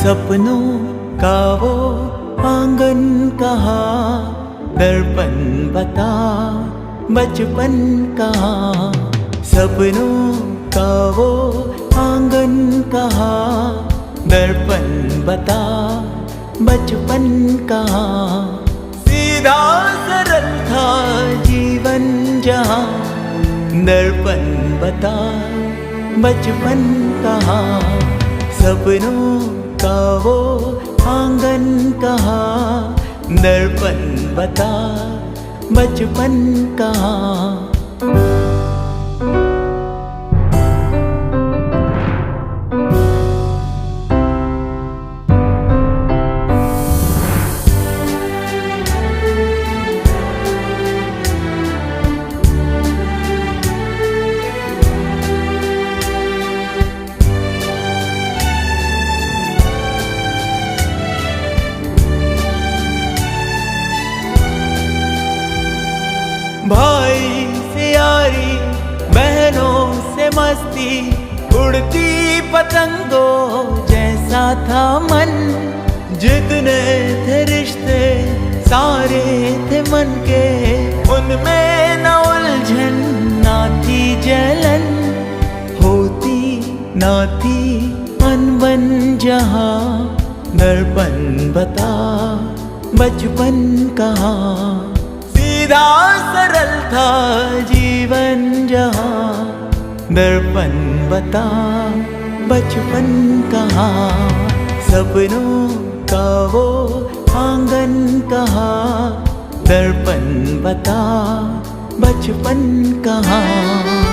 सपनों का वो आंगन कहाँ, दर्पण बता बचपन कहाँ। सपनों का वो आंगन कहाँ, दर्पण बता बचपन कहाँ। सीधा सरल था जीवन जहाँ, दर्पण बता बचपन कहाँ। सपनों का वो आंगन कहाँ, दर्पण बता बचपन कहाँ। भाई से यारी, बहनों से मस्ती, उड़ती पतंगों जैसा था मन। जितने थे रिश्ते सारे थे मन के, उनमें न उलझन ना थी जलन। होती ना थी अनबन जहाँ, दर्पण बता बचपन कहाँ। सीधा सरल था जीवन जहाँ, दर्पण बता बचपन कहाँ। सपनों का वो आंगन कहाँ, दर्पण बता बचपन कहाँ।